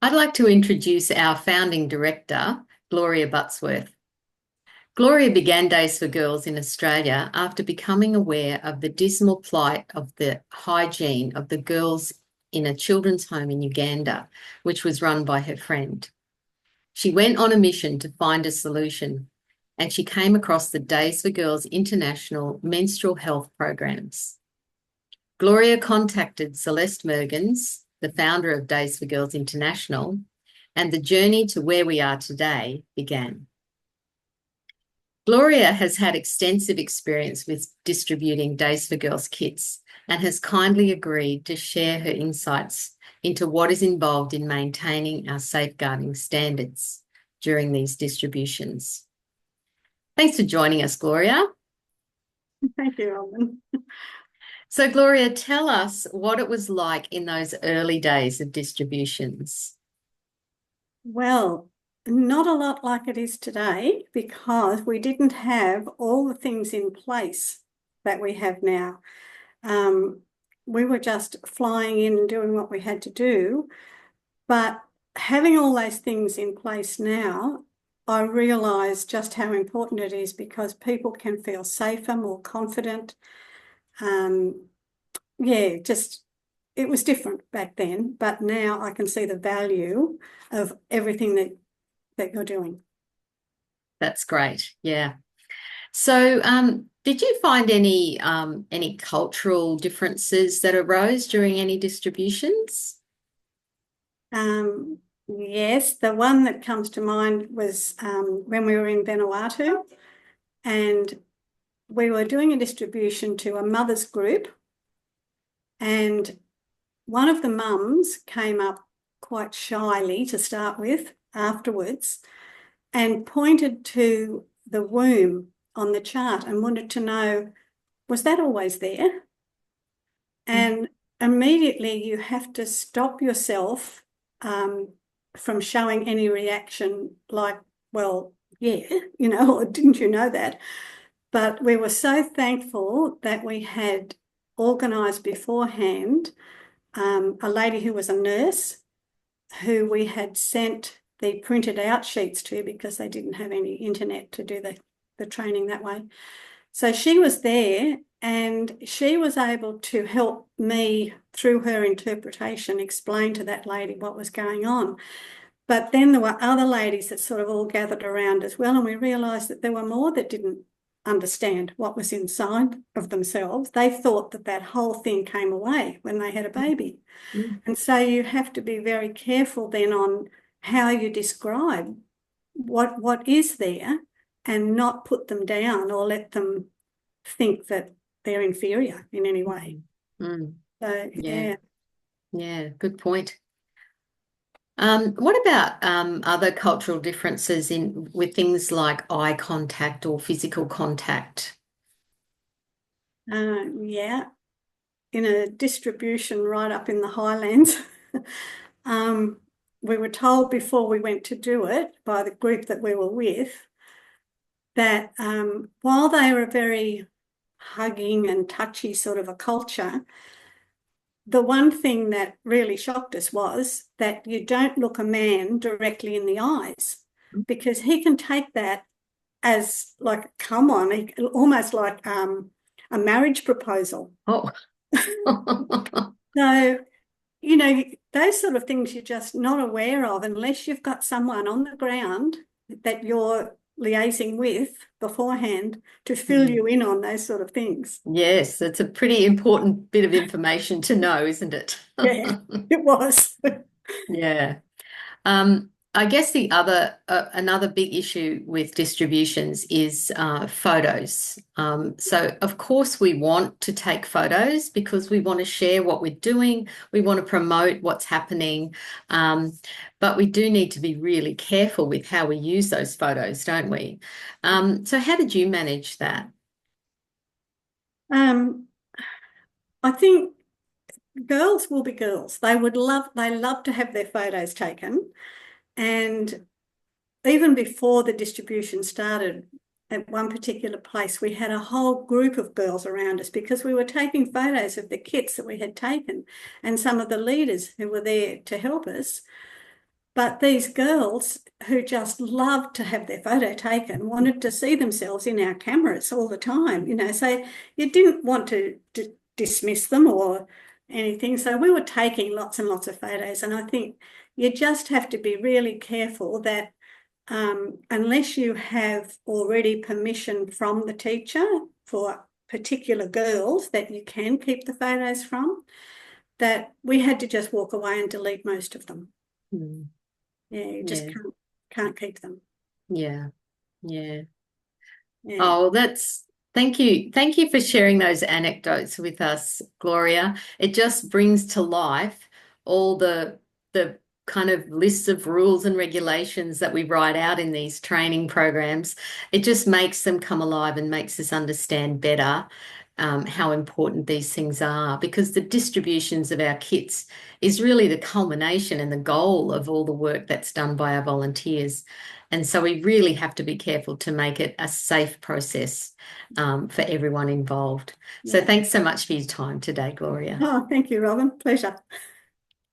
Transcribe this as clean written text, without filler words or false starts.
I'd like to introduce our founding director, Gloria Buttsworth. Gloria began Days for Girls in Australia after becoming aware of the dismal plight of the hygiene of the girls in a children's home in Uganda, which was run by her friend. She went on a mission to find a solution, and she came across the Days for Girls International menstrual health programs. Gloria contacted Celeste Mergens, the founder of Days for Girls International, and the journey to where we are today began. Gloria has had extensive experience with distributing Days for Girls kits and has kindly agreed to share her insights into what is involved in maintaining our safeguarding standards during these distributions. Thanks for joining us, Gloria. Thank you, Robin. So, Gloria, tell us what it was like in those early days of distributions. Well, not a lot like it is today because we didn't have all the things in place that we have now. We were just flying in and doing what we had to do. But having all those things in place now, I realise just how important it is because people can feel safer, more confident. Yeah, just it was different back then, but now I can see the value of everything that you're doing. That's great. Yeah. So, did you find any cultural differences that arose during any distributions? Yes, the one that comes to mind was when we were in Vanuatu and we were doing a distribution to a mother's group, and one of the mums came up quite shyly to start with afterwards and pointed to the womb on the chart and wanted to know, was that always there? And immediately you have to stop yourself from showing any reaction like, well, yeah, or didn't you know that? But we were so thankful that we had organised beforehand a lady who was a nurse who we had sent the printed out sheets to because they didn't have any internet to do the training that way. So she was there and she was able to help me through her interpretation explain to that lady what was going on. But then there were other ladies that sort of all gathered around as well, and we realised that there were more that didn't understand what was inside of themselves. They thought that that whole thing came away when they had a baby. Mm. And so you have to be very careful then on how you describe what is there and not put them down or let them think that they're inferior in any way. Mm. So, Yeah, yeah. yeah, good point. What about other cultural differences in with things like eye contact or physical contact? Yeah, in a distribution right up in the highlands, um, we were told before we went to do it by the group that we were with that while they were a very hugging and touchy sort of a culture, the one thing that really shocked us was that you don't look a man directly in the eyes because he can take that as like, come on, almost like a marriage proposal. Oh, So, those sort of things you're just not aware of unless you've got someone on the ground that you're liaising with beforehand to fill Mm. you in on those sort of things. Yes, it's a pretty important bit of information to know, isn't it? Yeah, it was. Yeah. I guess the other another big issue with distributions is photos. So of course we want to take photos because we want to share what we're doing. We want to promote what's happening, but we do need to be really careful with how we use those photos, don't we? So how did you manage that? Um, I think girls will be girls. They love to have their photos taken. And even before the distribution started, at one particular place, we had a whole group of girls around us because we were taking photos of the kits that we had taken. And some of the leaders who were there to help us But these girls who just loved to have their photo taken wanted to see themselves in our cameras all the time, so you didn't want to dismiss them or anything. So we were taking lots and lots of photos. And I think you just have to be really careful that unless you have already permission from the teacher for particular girls that you can keep the photos from, that we had to just walk away and delete most of them. Mm. Yeah, you just Yeah. can't keep them. Yeah. Yeah. Yeah, Oh, thank you. Thank you for sharing those anecdotes with us, Gloria. It just brings to life all the kind of lists of rules and regulations that we write out in these training programs. It just makes them come alive and makes us understand better how important these things are, because the distributions of our kits is really the culmination and the goal of all the work that's done by our volunteers. And so we really have to be careful to make it a safe process for everyone involved. So yeah. thanks so much for your time today, Gloria. Oh, thank you, Robin. Pleasure.